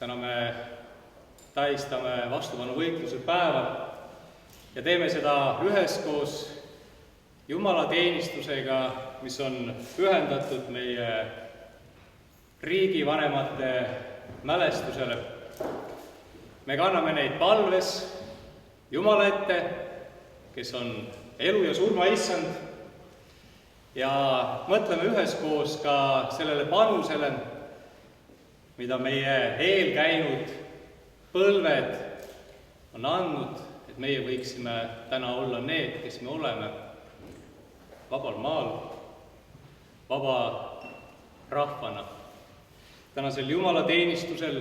Täna me tähistame vastupanuvõitluse päeva ja teeme seda üheskoos jumalateenistusega, mis on pühendatud meie riigivanemate mälestusele. Me kanname neid palves Jumala ette, kes on elu ja surma issand, ja mõtleme üheskoos ka sellele panusele, mida meie eelkäinud põlved on andnud, et meie võiksime täna olla need, kes me oleme, vabal maal, vaba rahvana. Tänasel jumalateenistusel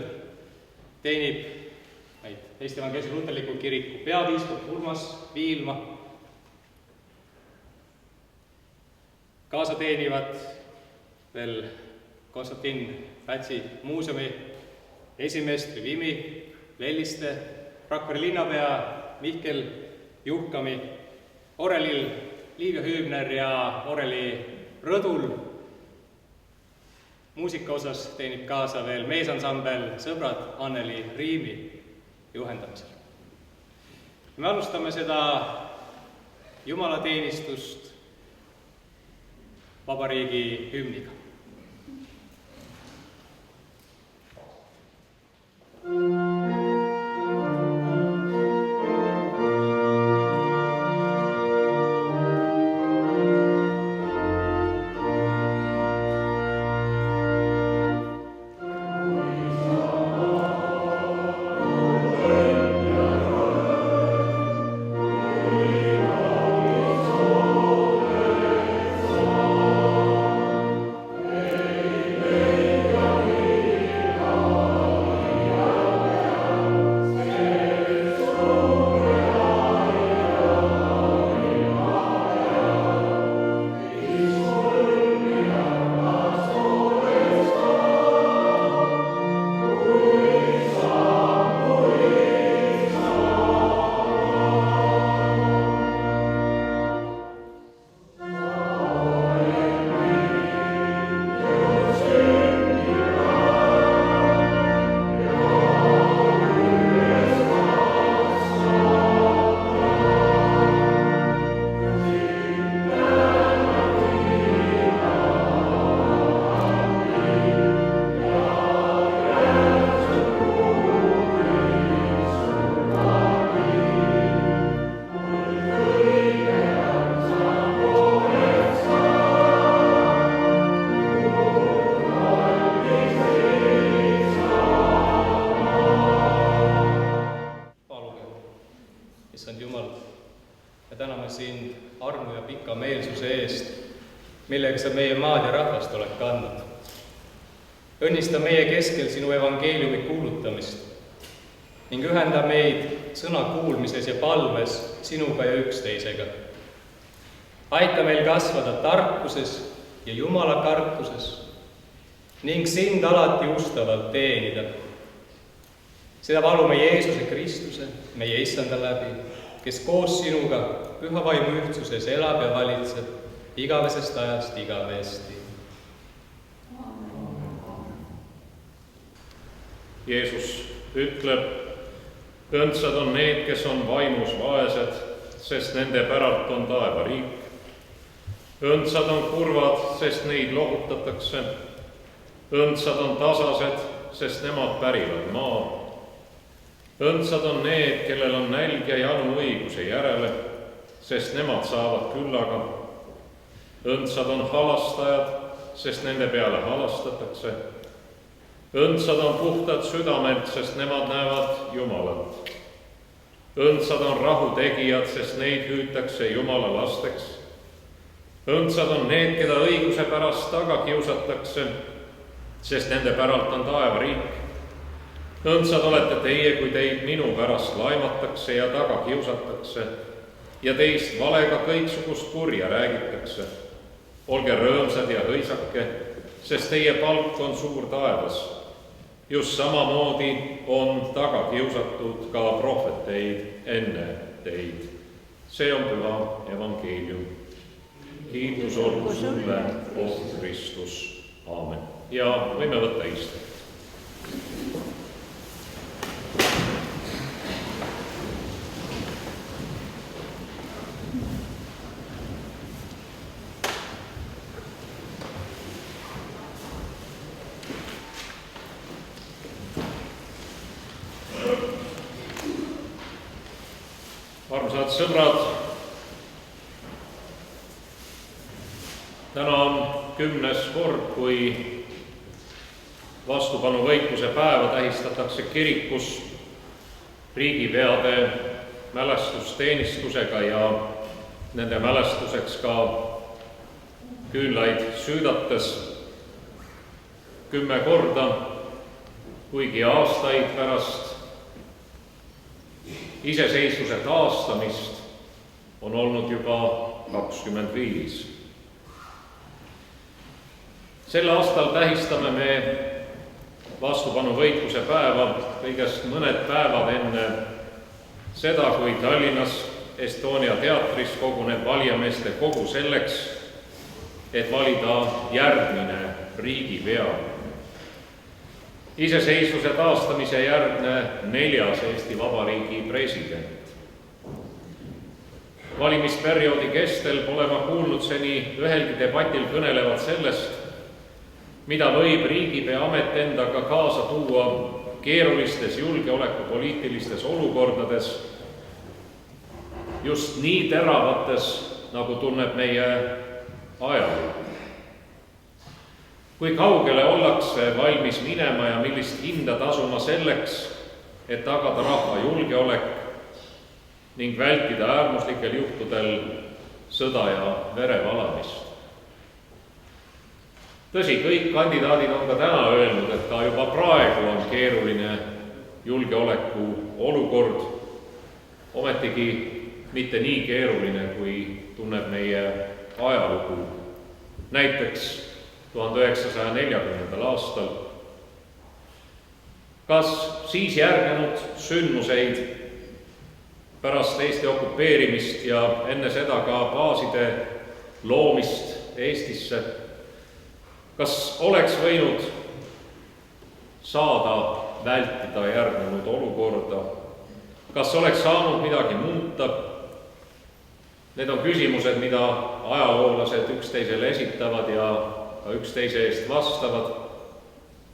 teenib meid Eesti Evangeelse Luterliku Kiriku peapiiskop Urmas Viilma. Kaasa teenivad veel Konstantin Pätsi muuseumi esimees Trivimi Lelliste, Rakvere linnapea Mihkel Juhkami, orelil Liivia Hüübner ja oreli Rõdul. Muusika osas teenib kaasa veel meesansambel Sõbrad Anneli Riimi juhendamisel. Me alustame seda jumalateenistust vabariigi hümniga. Millega sa meie maad ja rahvast oled kandnud. Õnnista meie keskel sinu evangeeliumi kuulutamist ning ühenda meid sõna kuulmises ja palves sinuga ja üksteisega. Aita meil kasvada tarkuses ja Jumala kartuses ning sind alati ustavalt teenida. Seda palume Jeesuse Kristuse, meie issanda läbi, kes koos sinuga püha vaimu ühtsuses elab ja valitseb igavesest ajast igavesti. Jeesus ütleb, õndsad on need, kes on vaimus vaesed, sest nende päralt on taevariik. Õndsad on kurvad, sest neid lohutatakse. Õndsad on tasased, sest nemad pärivad maa. Õndsad on need, kellel on nälg ja janu õiguse järele, sest nemad saavad küllaga. Õndsad on halastajad, sest nende peale halastatakse. Õndsad on puhtad südamelt, sest nemad näevad Jumalat. Õndsad on rahutegijad, sest neid hüütakse Jumala lasteks. Õndsad on need, keda õiguse pärast taga kiusatakse, sest nende päralt on taevariik. Õndsad olete teie, kui teid minu pärast laimatakse ja taga kiusatakse ja teist valega kõiksugust kurja räägitakse. Olge rõõmsad ja hõisake, sest teie palk on suur taevas. Just samamoodi on taga kiusatud ka prohveteid enne teid. See on püha evangeelium. Kiitus olgu sulle, oh Kristus. Aamen. Ja võime võtta istet. sõbrad, täna on 10. kord, kui vastupanuvõitluse päeva tähistatakse kirikus riigipeade mälestusteenistusega ja nende mälestuseks ka küünlaid süüdates 10 korda, kuigi aastaid pärast iseseisvuse taastamist on olnud juba 25. Sel aastal tähistame me vastupanuvõitluse päeva kõigest mõned päevad enne seda, kui Tallinnas Estonia teatris koguneb valijameeste kogu selleks, et valida järgmine riigipea. Iseseisvuse taastamise järgne 4. Eesti Vabariigi president. Valimisperioodi kestel pole ma kuulnud seni ühelgi debatil kõnelevat sellest, mida võib riigipea amet endaga kaasa tuua keerulistes julgeolekupoliitilistes olukordades, just nii teravates, nagu tunneb meie ajalugu. Kui kaugele ollakse valmis minema ja millist hinda tasuma selleks, et tagada rahva julgeolek ning vältida äärmuslikel juhtudel sõda ja verevalamist. Tõsi, kõik kandidaadid on ka täna öelnud, et ka juba praegu on keeruline julgeoleku olukord, ometigi mitte nii keeruline, kui tunneb meie ajalugu. Näiteks 1940. aastal. Kas siis järgnenud sündmuseid pärast Eesti okupeerimist ja enne seda ka baaside loomist Eestisse, kas oleks võinud saada vältida järgnenud olukorda? Kas oleks saanud midagi muuta? Need on küsimused, mida ajaloolased üksteisele esitavad ja üksteise eest vastavad.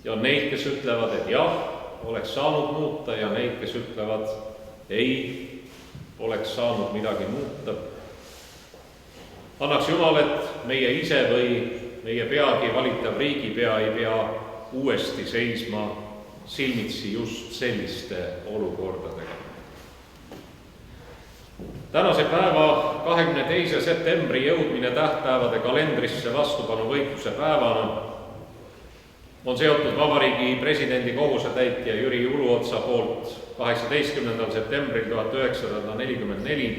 Ja on neid, kes ütlevad, et jah, oleks saanud muuta, ja neid, kes ütlevad, ei, oleks saanud midagi muuta. Annaks Jumal, et meie ise või meie peagi valitav riigipea ei pea uuesti seisma silmitsi just selliste olukordadega. Tänase päeva 22. septembri jõudmine tähtpäevade kalendrisse vastupanuvõitluse päevana on seotud Vabariigi presidendi kohusetäitja Jüri Uluotsa poolt 18. septembril 1944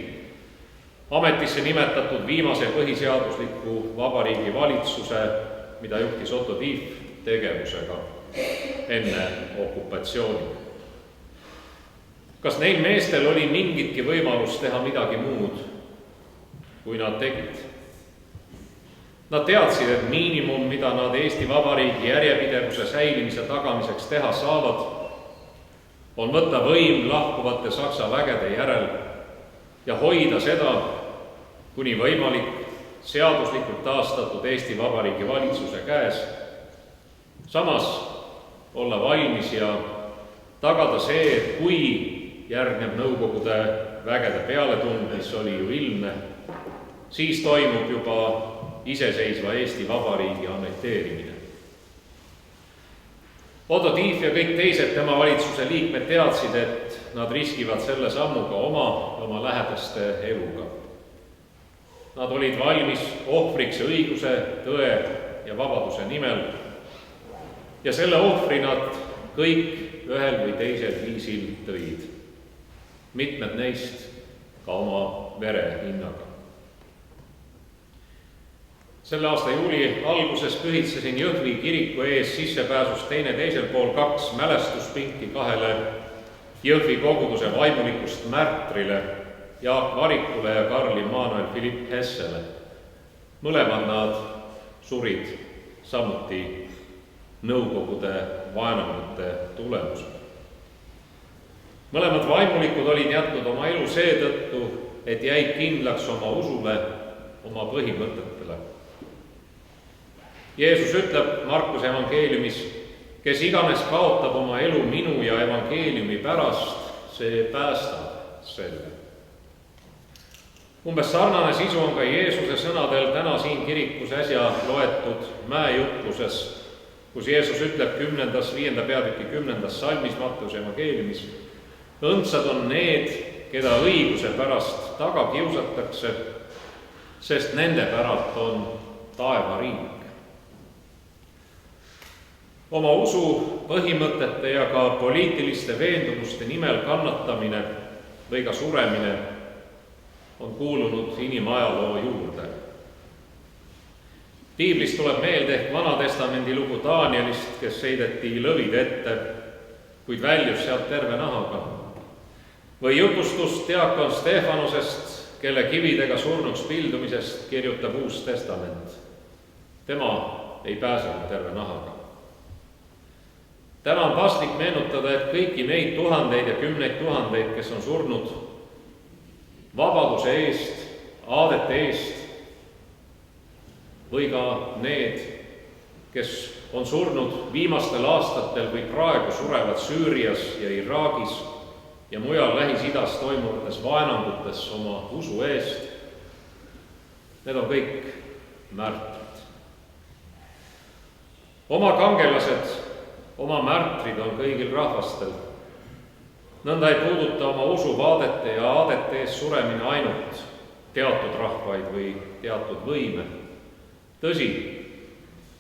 ametisse nimetatud viimase põhiseadusliku vabariigi valitsuse, mida juhtis Otto Tief, tegevusega enne okupatsiooni. Kas neil meestel oli mingitki võimalus teha midagi muud, kui nad tegid? Nad teadsid, et miinimum, mida nad Eesti Vabariigi järjepidevuse säilimise tagamiseks teha saavad, on võtta võim lahkuvate Saksa vägede järel ja hoida seda, kuni võimalik, seaduslikult taastatud Eesti Vabariigi valitsuse käes, samas olla valmis ja tagada see, et kui järgneb Nõukogude vägede pealetung, mis oli ju ilmne, siis toimub juba iseseisva Eesti Vabariigi annekteerimine. Otto Tief ja kõik teised tema valitsuse liikmed teadsid, et nad riskivad selle sammuga oma lähedaste eluga. Nad olid valmis ohvriks õiguse, tõe ja vabaduse nimel ja selle ohvri nad kõik ühel või teisel viisil tõid. Mitmed neist ka oma vere hinnaga. Selle aasta juuli alguses pühitsesin Jõhvi kiriku ees sissepääsust teisel pool 2 mälestuspinki 2 Jõhvi koguduse vaimulikust märtrile Jaak Varikule ja Karl Immanuel Philipp Hessele. Mõlemad nad surid samuti Nõukogude vaenamute tulemusel. Mõlemad vaimulikud olid jätnud oma elu seetõttu, et jäid kindlaks oma usule, oma põhimõtetele. Jeesus ütleb Markuse evangeeliumis, kes iganes kaotab oma elu minu ja evangeeliumi pärast, see päästab selle. Umbes sarnane sisu on ka Jeesuse sõnadel täna siin kirikus äsja loetud mäejutluses, kus Jeesus ütleb 5. peatüki 10. salmis Matteuse evangeeliumis: õndsad on need, keda õiguse pärast taga kiusatakse, sest nende päralt on taevariik. Oma usu põhimõtete ja ka poliitiliste veendumuste nimel kannatamine või ka suremine on kuulunud inimajaloo juurde. Piiblist tuleb meelde ehk Vana-testamendi lugu Danielist, kes heideti lõvide ette, kuid väljus sealt terve nahaga. Või jutustust diakon Stefanosest, kelle kividega surnuks pildumisest kirjutab Uus Testament. Tema ei pääsenud terve nahaga. Täna on paslik meenutada, et kõiki neid tuhandeid ja kümneid tuhandeid, kes on surnud vabaduse eest, aadete eest, või ka need, kes on surnud viimastel aastatel või praegu surevad Süürias ja Iraagis ja mujal Lähis-Idas toimuvates vaenangutes oma usu eest, need on kõik märtrid. Oma kangelased, oma märtrid on kõigil rahvastel. Nõnda ei puuduta oma usuvaadete ja aadete ees suremine ainult teatud rahvaid või teatud võime. Tõsi,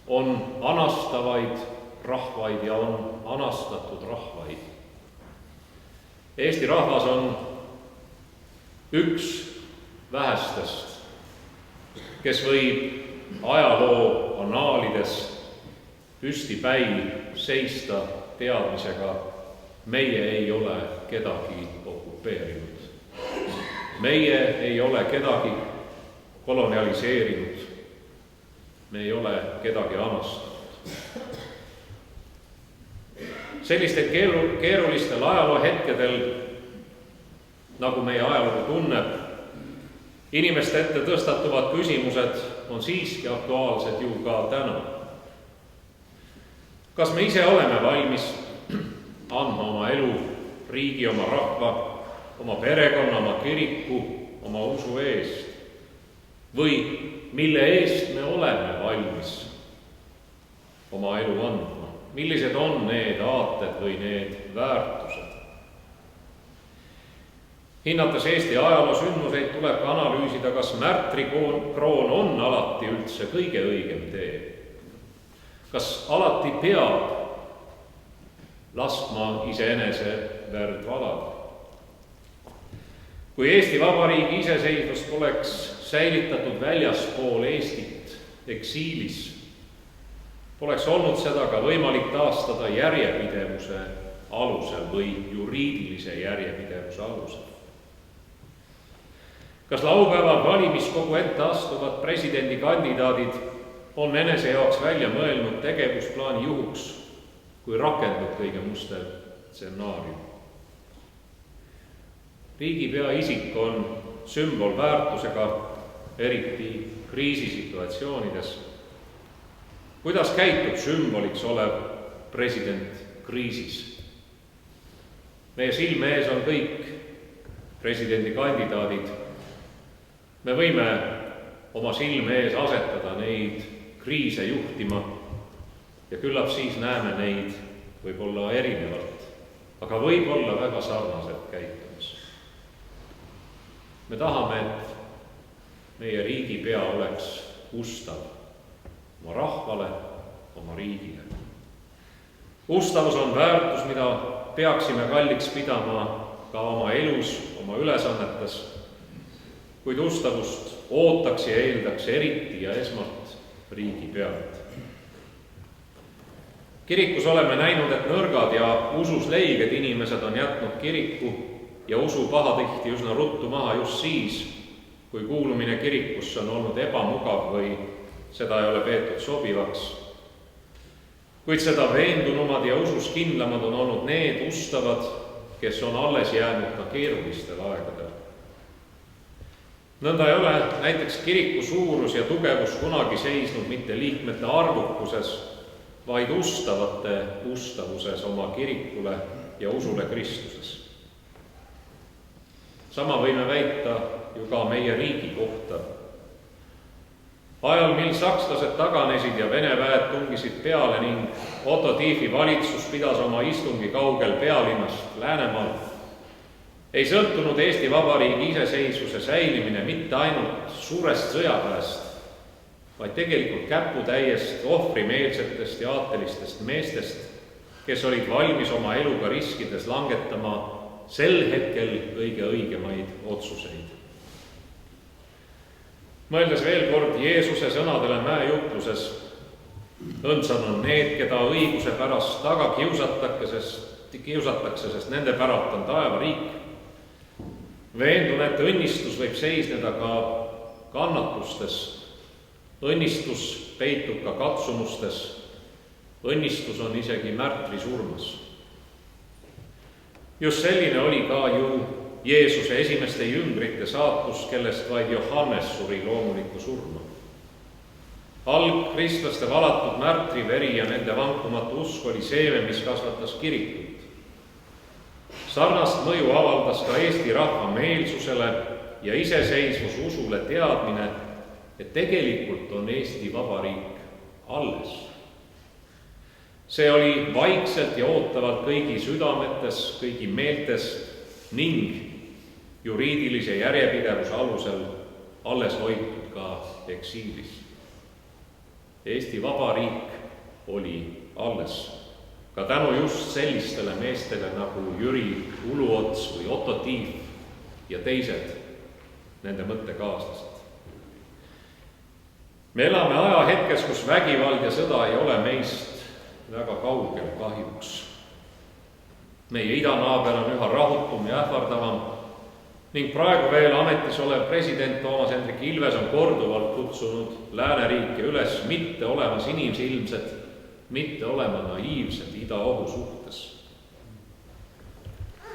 on anastavaid rahvaid ja on anastatud rahvaid. Eesti rahvas on üks vähestest, kes võib ajaloo annaalides püstipäi seista teadmisega: meie ei ole kedagi okupeerinud. Meie ei ole kedagi kolonialiseerinud. Me ei ole kedagi anastanud. Sellistel keerulistel ajaloohetkedel, nagu meie ajalugu tunneb, inimeste ette tõstatuvad küsimused on siiski aktuaalsed ju ka täna. Kas me ise oleme valmis andma oma elu riigi, oma rahva, oma perekonna, oma kiriku, oma usu eest? Või mille eest me oleme valmis oma elu andma? Millised on need aated või need väärtused? Hinnates Eesti ajaloo sündmuseid, tuleb ka analüüsida, kas märtrikroon on alati üldse kõige õigem tee. Kas alati peab laskma iseenese verd valada? Kui Eesti Vabariigi iseseisvust poleks säilitatud väljaspool Eestit eksiilis, poleks olnud seda ka võimalik taastada järjepidevuse alusel või juriidilise järjepidevuse alusel. Kas laupäeval valimiskogu ette astuvad presidendikandidaadid on enese jaoks välja mõelnud tegevusplaani juhuks, kui rakendub kõige mustem stsenaarium? Riigipea isik on sümbolväärtusega, eriti kriisisituatsioonides. Kuidas käitub sümboliks olev president kriisis? Meie silme ees on kõik presidendikandidaadid. Me võime oma silme ees asetada neid kriise juhtima ja küllap siis näeme neid võib-olla erinevalt, aga võib-olla väga sarnaselt käitumas. Me tahame, et meie riigipea oleks ustav oma rahvale, oma riigile. Ustavus on väärtus, mida peaksime kalliks pidama ka oma elus, oma ülesannetes, kuid ustavust ootaks ja eeldaks eriti ja esmalt riigipealt. Kirikus oleme näinud, et nõrgad ja usus leiged inimesed on jätnud kiriku ja usu pahatihti üsna ruttu maha just siis, kui kuulumine kirikusse on olnud ebamugav või seda ei ole peetud sobivaks. Kuid seda veendunumad ja usus kindlamad on olnud need ustavad, kes on alles jäänud ka keerulistel aegadel. Nõnda ei ole näiteks kiriku suurus ja tugevus kunagi seisnud mitte liikmete arvukuses, vaid ustavate ustavuses oma kirikule ja usule Kristuses. sama võime väita ju ka meie riigi kohta. Ajal, mil sakslased taganesid ja Vene väed tungisid peale ning Otto Tiefi valitsus pidas oma istungi kaugel pealinnast Läänemaal, ei sõltunud Eesti Vabariigi iseseisvuse säilimine mitte ainult suurest sõjaväest, vaid tegelikult käputäiest ohvrimeelsetest ja aatelistest meestest, kes olid valmis oma eluga riskides langetama sel hetkel kõige õigemaid otsuseid. Mõeldes veel kord Jeesuse sõnadele mäejutluses, õndsad on need, keda õiguse pärast taga kiusatakse, sest nende päralt on taevariik. Veendun, et õnnistus võib seisneda ka kannatustes, õnnistus peitub ka katsumustes, õnnistus on isegi märtrisurmas. Just selline oli ka ju Jeesuse esimeste jüngrite saatus, kellest vaid Johannes suri loomulikku surma. Algkristlaste valatud märtriveri ja nende vankumatu usk oli seeme, mis kasvatas kirikut. Sarnast mõju avaldas ka Eesti rahva meelsusele ja iseseisvususule teadmine, et tegelikult on Eesti Vabariik alles. See oli vaikselt ja ootavalt kõigi südametes, kõigi meeltes ning juriidilise järjepidevuse alusel alles hoitud ka eksiilis. Eesti Vabariik oli alles ka tänu just sellistele meestele nagu Jüri Uluots või Otto Tief ja teised nende mõttekaaslased. Me elame ajahetkes, kus vägivald ja sõda ei ole meist väga kaugel kahjuks. Meie idanaaber on üha rahutum ja ähvardavam ning praegu veel ametis olev president Toomas Hendrik Ilves on korduvalt kutsunud lääneriike üles mitte olema sinisilmsed, mitte olema naiivsed idaohu suhtes.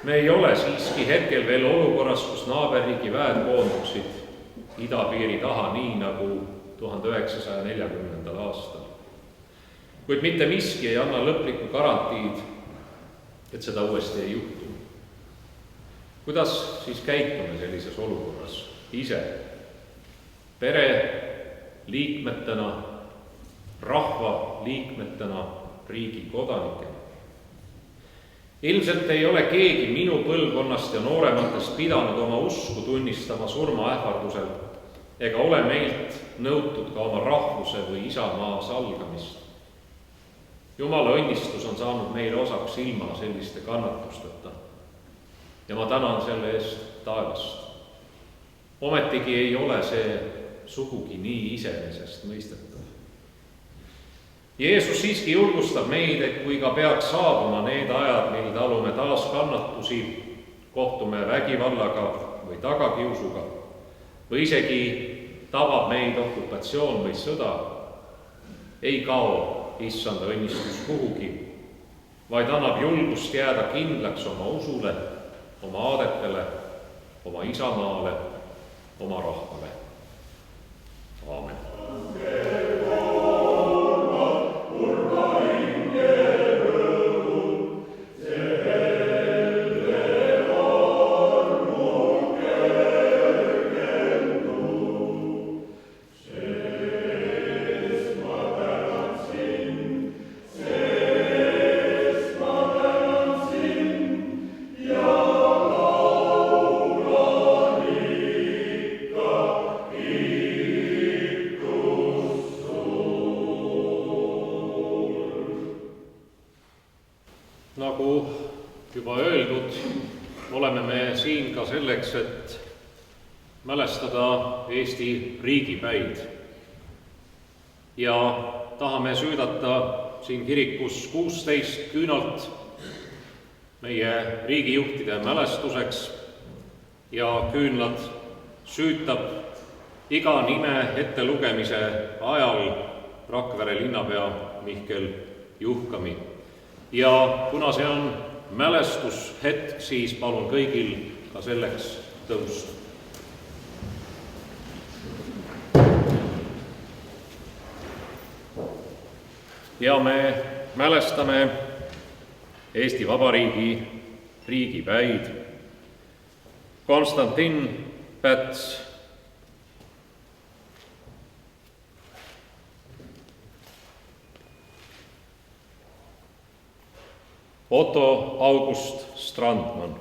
Me ei ole siiski hetkel veel olukorras, kus naaberriigi väed koonduksid idapiiri taha, nii nagu 1940. aastal. Kuid mitte miski ei anna lõplikku garantiid, et seda uuesti ei juhtu. Kuidas siis käitume sellises olukorras ise, pere liikmetena, rahva liikmetena, riigi kodanikena? Ilmselt ei ole keegi minu põlvkonnast ja noorematest pidanud oma usku tunnistama surmaähvardusel ega ole meilt nõutud ka oma rahvuse või isamaa salgamist. Jumala õnnistus on saanud meile osaks ilma selliste kannatusteta ja ma tänan selle eest taevast. Ometigi ei ole see sugugi nii iseenesestmõistetav. Jeesus siiski julgustab meid, et kui ka peaks saabuma need ajad, mil talume taas kannatusi, kohtume vägivallaga või tagakiusuga või isegi tabab meid okupatsioon või sõda, ei kao issanda õnnistus kuhugi, vaid annab julgust jääda kindlaks oma usule, oma aadetele, oma isamaale, oma rahvale. Aamen. Nagu juba öeldud, oleme me siin ka selleks, et mälestada Eesti riigipäid ja tahame süüdata siin kirikus 16 küünalt meie riigijuhtide mälestuseks ja küünlad süütab iga nime ettelugemise ajal Rakvere linnapea Mihkel Juhkami. Ja kuna see on mälestushetk, siis palun kõigil ka selleks tõusta. Ja me mälestame Eesti Vabariigi riigipäid. Konstantin Päts, Otto August Strandman,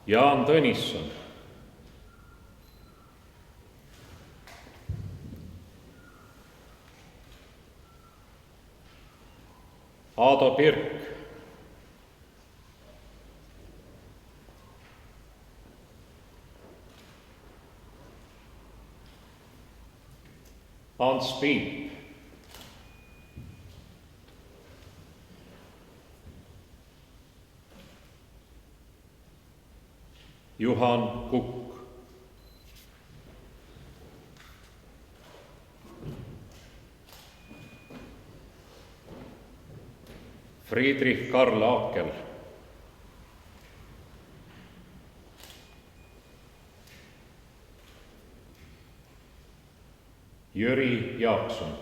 Jaan Tõnisson, Aado Pirk, Ants Piip, Juhan Kukk, Friedrich Karl Aakel, Jüri Jaakson,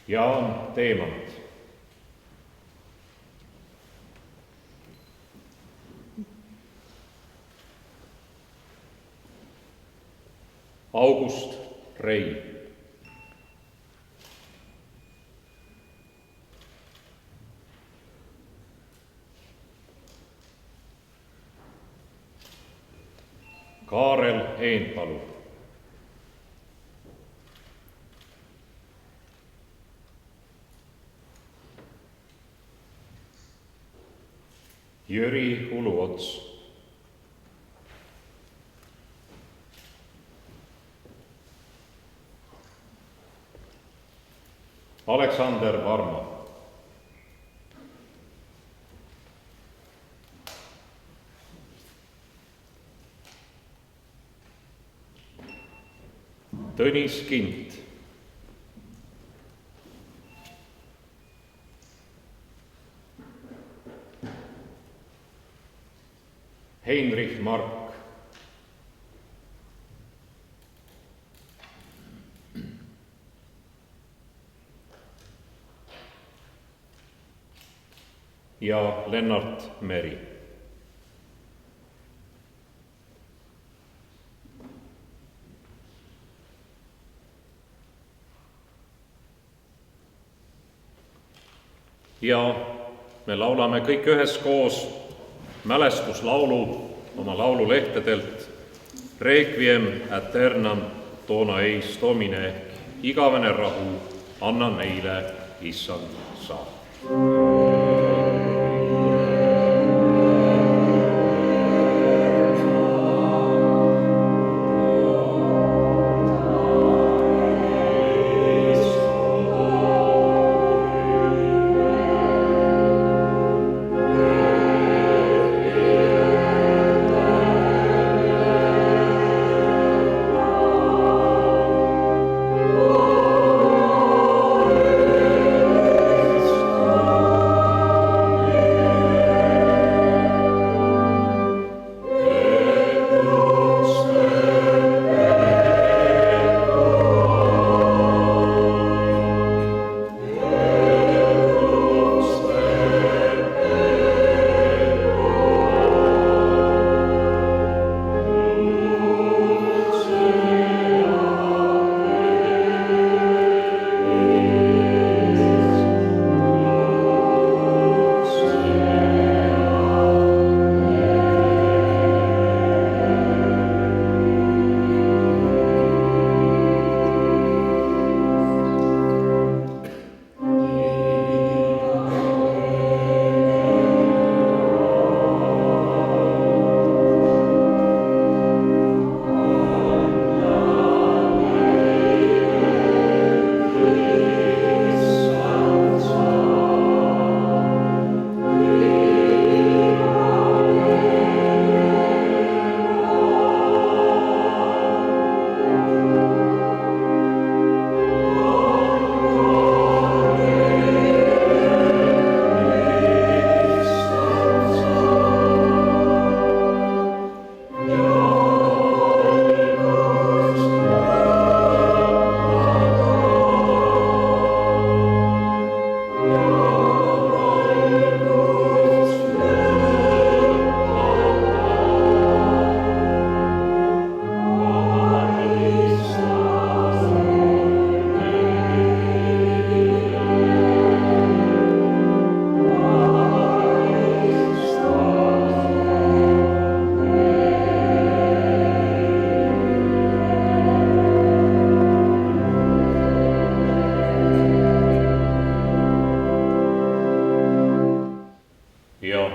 Jaan Teemant, August Rei, Kaarel Eenpalu, Jüri Uluots, Aleksander Varma, Tõnis Kint, Heinrich Mark, ja Lennart Meri. Ja me laulame kõik üheskoos mälestuslaulu oma laululehtedelt Requiem aeternam dona eis Domine ehk igavene rahu anna meile, Issand, sa.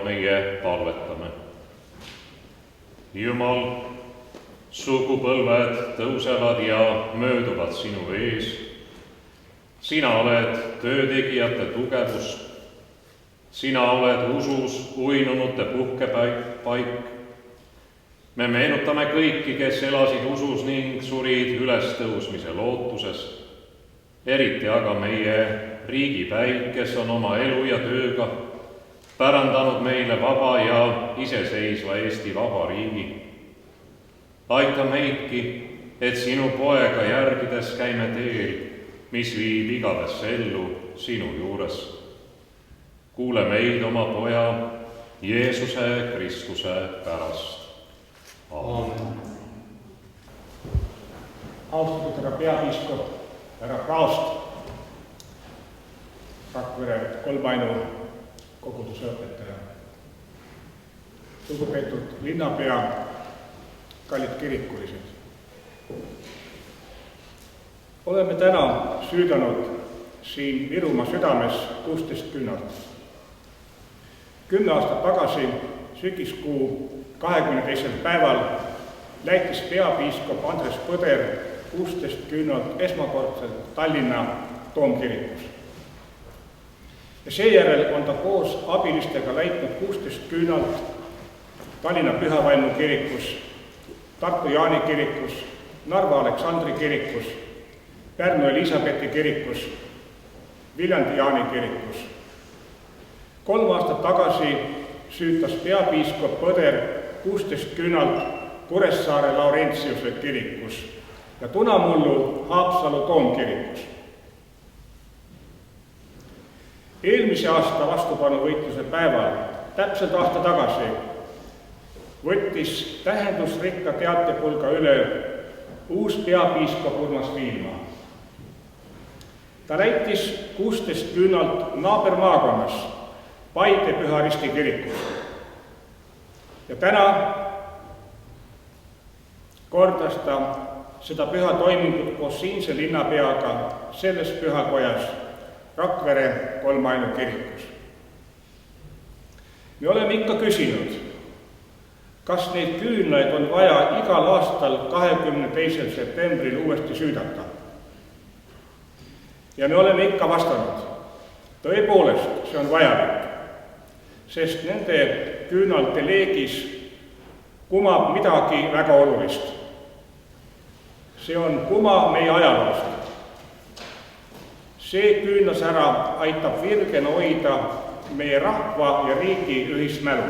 meie palvetame. Jumal, sugupõlved tõusevad ja mööduvad sinu ees. Sina oled töötegijate tugevus. Sina oled usus uinunute puhkepaik. Me meenutame kõiki, kes elasid usus ning surid ülestõusmise lootuses. Eriti aga meie riigipäid, kes on oma elu ja tööga pärandanud meile vaba ja iseseisva Eesti Vabariigi. Aita meidki, et sinu poega järgides käime teel, mis viib igavesse ellu sinu juures. Kuule meid oma poja Jeesuse Kristuse pärast. Aamen. Austatud härra peapiiskop, härra praost, Rakvere Kolmainu koguduse õpetaja, lugupeetud linnapea, kallid kirikulised. Oleme täna süüdanud siin Virumaa südames 16 küünalt. 10 aastat tagasi, sügiskuu 22. päeval läitis peapiiskop Andres Põder 16 küünalt esmakordselt Tallinna Toomkirikus. Ja seejärel on ta koos abilistega läitnud 16 küünalt Tallinna Pühavaimu kirikus, Tartu Jaani kirikus, Narva Aleksandri kirikus, Pärnu Elisabethi kirikus, Viljandi Jaani kirikus. 3 aastat tagasi süütas peapiiskop Põder 16 küünalt Kuressaare Laurentiuse kirikus ja Tunamullu Haapsalu Toomkirikus. Eelmise aasta vastupanuvõitluse päeval, täpselt aasta tagasi, võttis tähendusrikka teatepulga üle uus peapiiskop Urmas Viilma. Ta läitis 16 küünalt naabermaakonnas Paide Püha Risti kirikus. Ja täna kordas ta seda püha toimingut koos siinse linnapeaga selles pühakojas Rakvere Kolmainu kirikus. Me oleme ikka küsinud, kas neid küünlaid on vaja igal aastal 22. septembril uuesti süüdata. Ja me oleme ikka vastanud, tõepoolest see on vajalik, sest nende küünalte leegis kumab midagi väga olulist. See on kuma meie ajaloost. See küünlasära aitab virgena hoida meie rahva ja riigi ühismälu.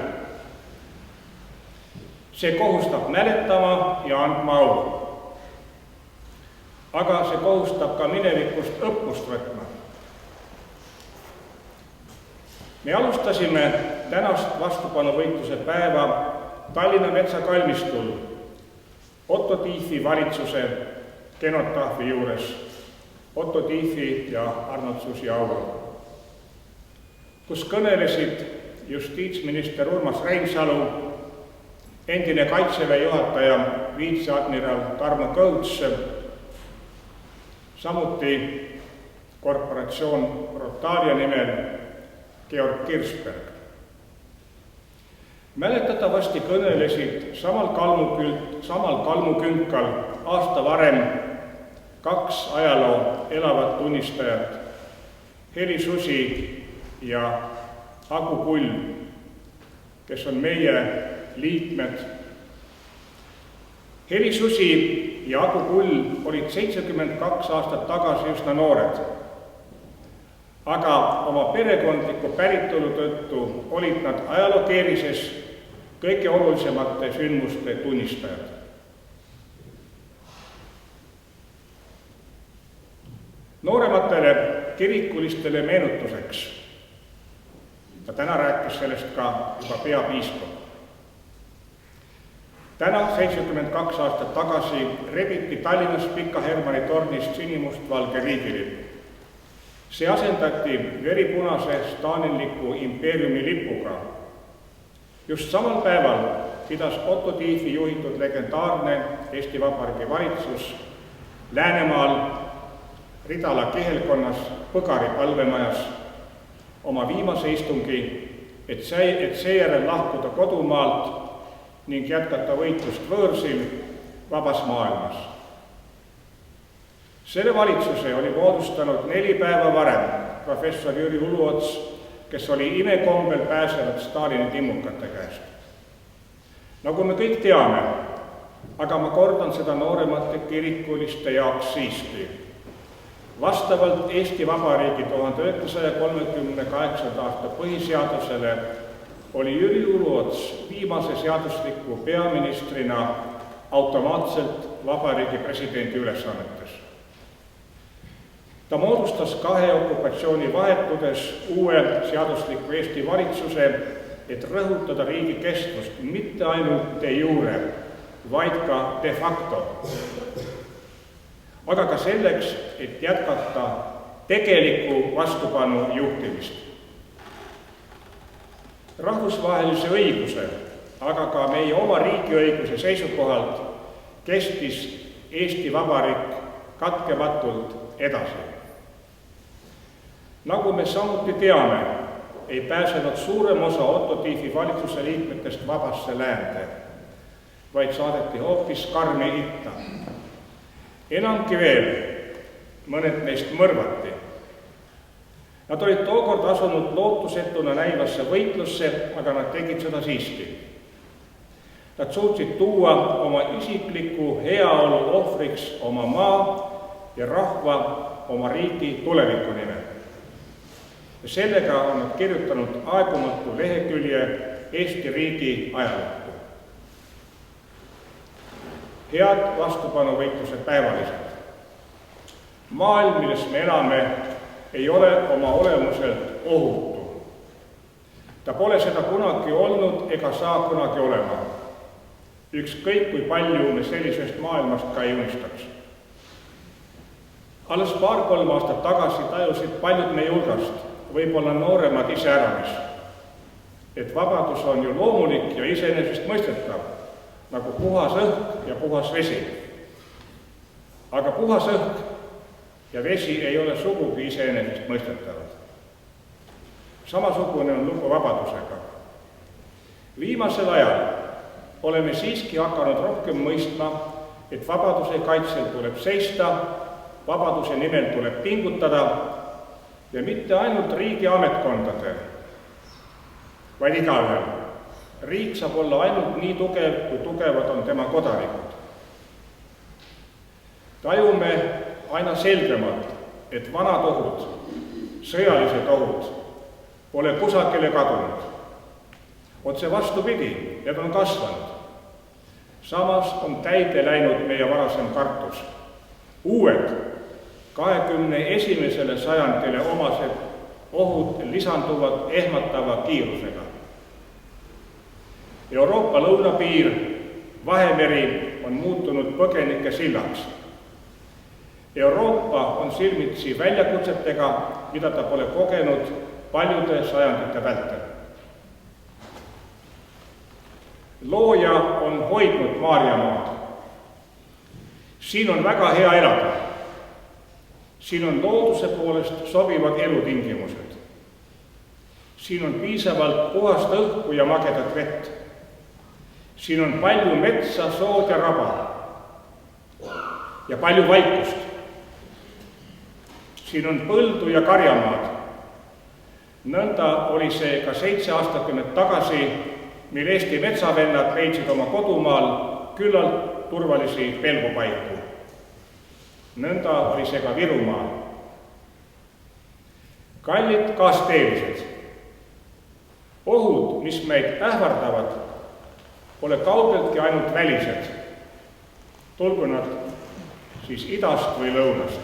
See kohustab mäletama ja andma au. Aga see kohustab ka minevikust õppust võtma. Me alustasime tänast vastupanuvõitluse päeva Tallinna metsakalmistul Otto Tiefi valitsuse kenotaafi juures Otto Tiefi ja Arnold Susi aul, kus kõnelesid justiitsminister Urmas Reinsalu, endine Kaitseväe juhataja viitseadmiral Tarmo Kõuts, samuti korporatsioon Rotaria nimel Georg Kirsberg. Mäletatavasti kõnelesid samal kalmukünkal aasta varem 2 ajaloo elavat tunnistajat, Heli Susi ja Agu Kull, kes on meie liikmed. Heli Susi ja Agu Kull olid 72 aastat tagasi üsna noored, aga oma perekondliku päritolu tõttu olid nad ajalookeerises kõige olulisemate sündmuste tunnistajad. Noorematele kirikulistele meenutuseks, ja täna rääkis sellest ka juba peapiiskop. Täna 72 aastat tagasi rebiti Tallinnas Pika Hermanni tornist sinimustvalge riigilipp. See asendati veripunase stalinliku impeeriumi lipuga. Just samal päeval pidas Otto Tiefi juhitud legendaarne Eesti Vabariigi valitsus Läänemaal Ridala kihelkonnas Põgari palvemajas oma viimase istungi et seejärel lahkuda kodumaalt ning jätkata võitlust võõrsil vabas maailmas. Selle valitsuse oli moodustanud 4 päeva varem professor Jüri Uluots, kes oli imekombel pääsenud Stalini timmukate käest. Nagu me kõik teame, aga ma kordan seda nooremate kirikuliste jaoks siiski. Vastavalt Eesti Vabariigi 1938. aasta põhiseadusele oli Jüri Uluots viimase seadusliku peaministrina automaatselt Vabariigi presidendi ülesannetes. Ta moodustas 2 okupatsiooni vahetudes uue seadusliku Eesti valitsuse, et rõhutada riigi kestvust mitte ainult de jure, vaid ka de facto. Aga ka selleks, et jätkata tegelikku vastupanu juhtimist. Rahvusvahelise õiguse, aga ka meie oma riigiõiguse seisukohalt kestis Eesti Vabariik katkematult edasi. Nagu me samuti teame, ei pääsenud suurem osa Otto Tiefi valitsuse liikmetest vabasse läände, vaid saadeti hoopis karmi itta. Enamgi veel, mõned neist mõrvati. Nad olid tookord asunud lootusetuna näivasse võitlusse, aga nad tegid seda siiski. Nad suutsid tuua oma isikliku heaolu ohvriks oma maa ja rahva oma riigi tuleviku nimel. Ja sellega on nad kirjutanud aegumatu lehekülje Eesti riigi ajalukku. Head vastupanuvõitluse päevalised. Maailm, milles me elame, ei ole oma olemuselt ohutu. Ta pole seda kunagi olnud ega saa kunagi olema. Ükskõik kui palju me sellisest maailmast ka ei unistaks. Alles 2-3 aastat tagasi tajusid paljud meie hulgast, võib-olla nooremad iseäranis, et vabadus on ju loomulik ja iseenesest mõistetav, nagu puhas õhk ja puhas vesi. Aga puhas õhk ja vesi ei ole sugugi iseenesest mõistetavad. Samasugune on lugu vabadusega. Viimasel ajal oleme siiski hakanud rohkem mõistma, et vabaduse kaitsel tuleb seista, vabaduse nimel tuleb pingutada ja mitte ainult riigi ametkondade, vaid igaühel. Riik saab olla ainult nii tugev, kui tugevad on tema kodanikud. Tajume aina selgemalt, et vanad ohud, sõjalised ohud pole kusagile kadunud. Otse vastupidi, need on kasvanud. Samas on täide läinud meie varasem kartus. Uued 21. sajandile omased ohud lisanduvad ehmatava kiirusega. Euroopa lõunapiir, Vahemeri on muutunud põgenike sillaks. Euroopa on silmitsi väljakutsetega, mida ta pole kogenud paljude sajandite vältel. Looja on hoidnud Maarjamaad. Siin on väga hea elada. Siin on looduse poolest sobivad elutingimused. Siin on piisavalt puhast õhku ja magedat vett. Siin on palju metsa, sood ja raba. Ja palju vaikust. Siin on põldu ja karjamaad. Nõnda oli see ka 7 aastakümmet tagasi, mil Eesti metsavennad leidsid oma kodumaal küllalt turvalisi pelgupaiku. Nõnda oli see ka Virumaal. Kallid kaasteelised, ohud, mis meid ähvardavad, pole kaugeltki ainult välised, tulgu nad siis idast või lõunast.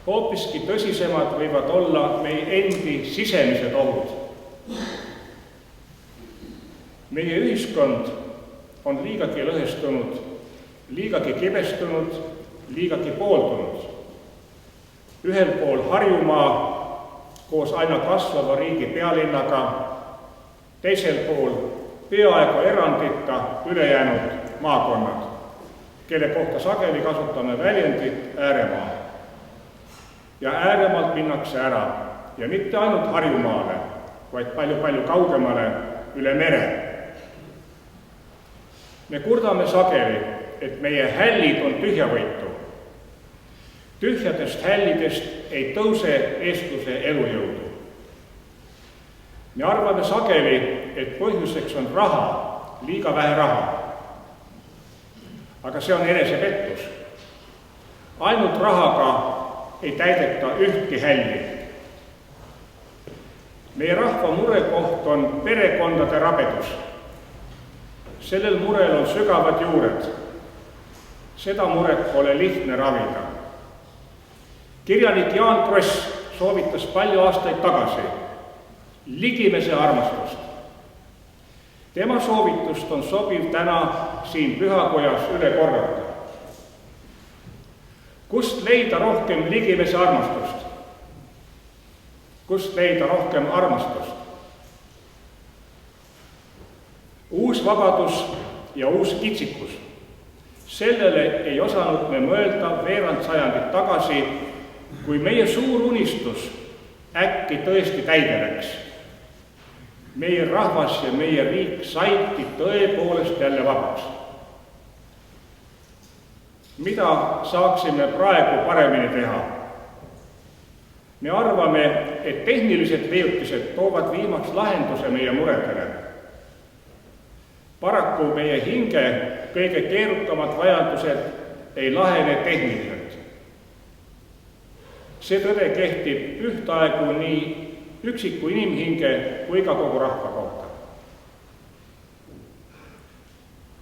Hoopiski tõsisemad võivad olla meie endi sisemised ohud. Meie ühiskond on liigagi lõhestunud, liigagi kibestunud, liigagi pooldunud. Ühel pool Harjumaa koos aina kasvava riigi pealinnaga, teisel pool peaaegu erandita ülejäänud maakonnad, kelle kohta sageli kasutame väljendit ääremaa. Ja ääremaalt minnakse ära ja mitte ainult Harjumaale, vaid palju-palju kaugemale üle mere. Me kurdame sageli, et meie hällid on tühjavõitu. Tühjadest hällidest ei tõuse eestluse elujõudu. Me arvame sageli, et põhjuseks on raha, liiga vähe raha. Aga see on enesepettus. Ainult rahaga ei täideta ühtki hälli. Meie rahva murekoht on perekondade rabedus. Sellel murel on sügavad juured. Seda muret pole lihtne ravida. Kirjanik Jaan Kross soovitas palju aastaid tagasi ligimese armastust. Tema soovitust on sobiv täna siin pühakojas üle korrata. Kust leida rohkem ligimese armastust? Kust leida rohkem armastust? Uus vabadus ja uus kitsikus. Sellele ei osanud me mõelda veerand sajandit tagasi, kui meie suur unistus äkki tõesti täide läks. Meie rahvas ja meie riik saidki tõepoolest jälle vabaks. Mida saaksime praegu paremini teha? Me arvame, et tehnilised leiutised toovad viimaks lahenduse meie muredele. Paraku meie hinge kõige keerukamad vajadused ei lahene tehniliselt. See tõde kehtib ühtaegu nii üksiku inimhinge kui ka kogu rahva kohta.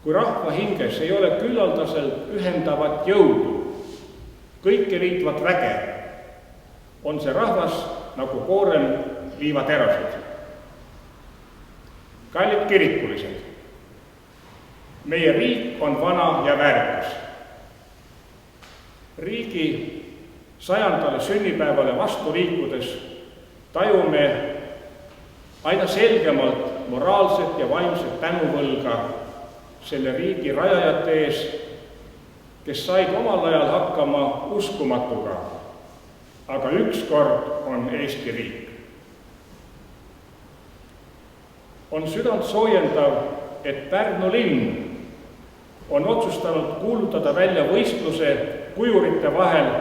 Kui rahva hinges ei ole küllaldaselt ühendavat jõudu, kõike liitvat väge, on see rahvas nagu koorem liivaterasid. Kallid kirikulised, meie riik on vana ja väärikas. Riigi 100. sünnipäevale vastu liikudes tajume aina selgemalt moraalset ja vaimset tänuvõlga selle riigi rajajate ees, kes said omal ajal hakkama uskumatuga, aga ükskord on Eesti riik. On südant soojendav, et Pärnu linn on otsustanud kuulutada välja võistluse kujurite vahel,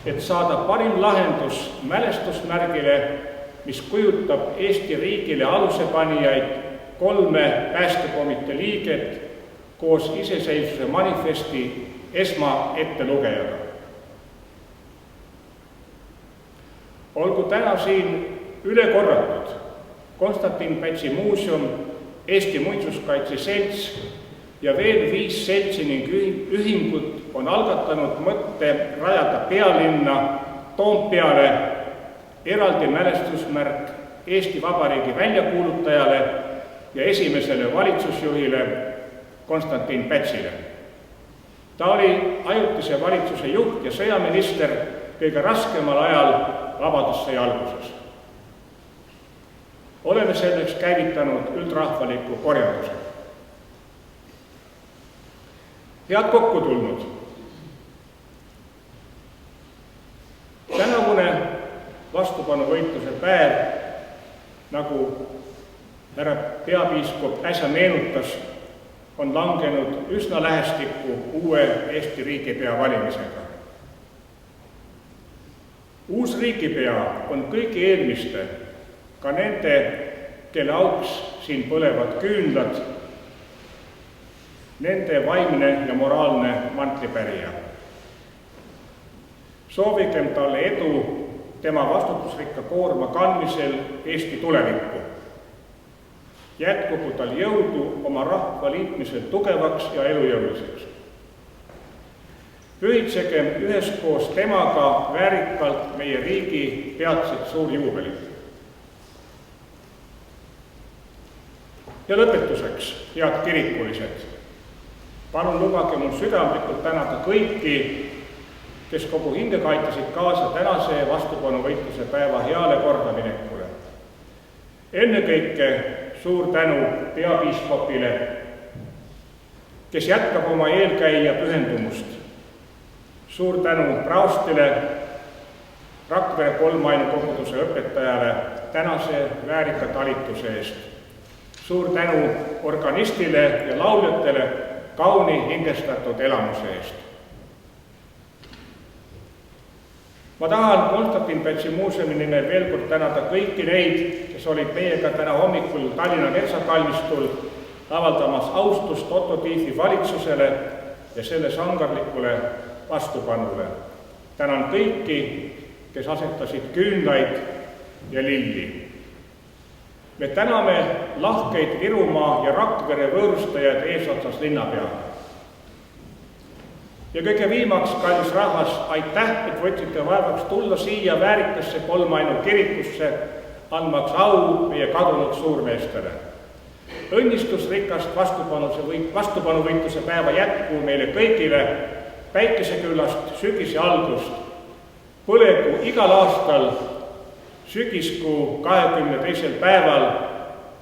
et saada parim lahendus mälestusmärgile, mis kujutab Eesti riigile alusepanijaid 3 päästekomitee liiget koos iseseisvuse manifesti esmaettelugejaga. Olgu täna siin üle korratud Konstantin Pätsi muuseum, Eesti Muinsuskaitse Selts ja veel 5 seltsi ning ühingut on algatanud mõtte rajada pealinna Toompeale eraldi mälestusmärk Eesti Vabariigi väljakuulutajale ja esimesele valitsusjuhile Konstantin Pätsile. Ta oli ajutise valitsuse juht ja sõjaminister kõige raskemal ajal vabadussõja alguses. Oleme selleks käivitanud üldrahvaliku korjanduse. Head kokku tulnud. Tänavune vastupanuvõitluse päev, nagu härra peapiiskop äsja meenutas, on langenud üsna lähestikku uue Eesti riigipea valimisega. Uus riigipea on kõigi eelmiste, ka nende, kelle auks siin põlevad küünlad, nende vaimne ja moraalne mantlipärija. Soovigem talle edu tema vastutusrikka koorma kandmisel Eesti tulevikku. Jätkugu tal jõudu oma rahva liitmisel tugevaks ja elujõuliseks. Pühitsegem üheskoos temaga väärikalt meie riigi peatset suurjuubelit. Ja lõpetuseks, head kirikulised, palun lubage mul südamlikult tänada kõiki, kes kogu hingega aitasid kaasa tänase vastupanuvõitluse päeva heale kordaminekule. Ennekõike suur tänu peapiiskopile, kes jätkab oma eelkäija pühendumust. Suur tänu praostile, Rakvere kolmainukoguduse õpetajale tänase väärika talituse eest. Suur tänu organistile ja lauljatele kauni hingestatud elamuse eest. Ma tahan Konstantin Pätsi muuseumi nimel veel kord tänada kõiki neid, kes olid meiega täna hommikul Tallinna metsakalmistul avaldamas austust Otto Tiefi valitsusele ja selle sangarlikule vastupanule. Tänan kõiki, kes asetasid küünlaid ja lilli. Me täname lahkeid Virumaa ja Rakvere võõrustajad eesotsas linnapeaga. Ja kõige viimaks, kallis rahvas, aitäh, et võtsite vaevaks tulla siia väärikasse kolmainu kirikusse, andmaks au meie kadunud suurmeestele. Õnnistusrikast vastupanuvõitluse päeva jätku meile kõigile, päikeseküllast sügise algust. Põlegu igal aastal sügiskuu 22. päeval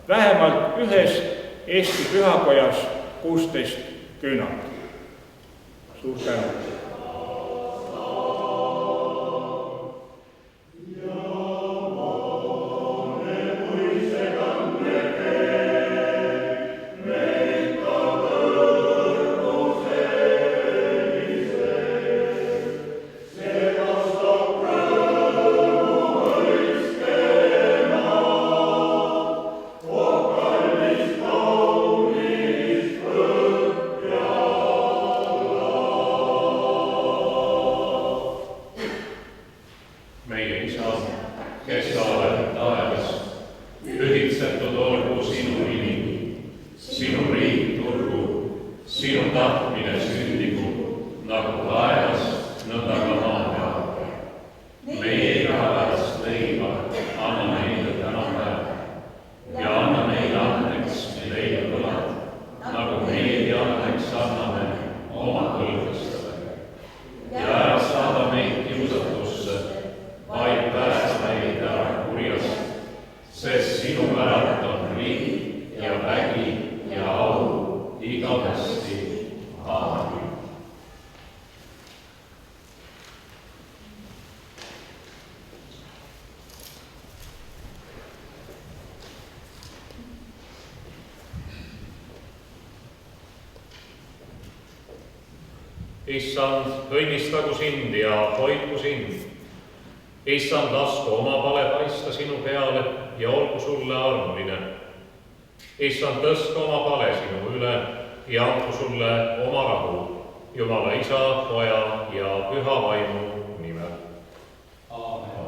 vähemalt ühes Eesti pühakojas 16 küünalt. Suur tänu! Issand, õnnistagu sind ja hoidku sind. Issand, lasku oma pale paista sinu peale ja olgu sulle armuline. Issand, tõstku oma pale sinu üle ja andku sulle oma rahu. Jumala Isa, Poja ja Püha Vaimu nimel. Aamen.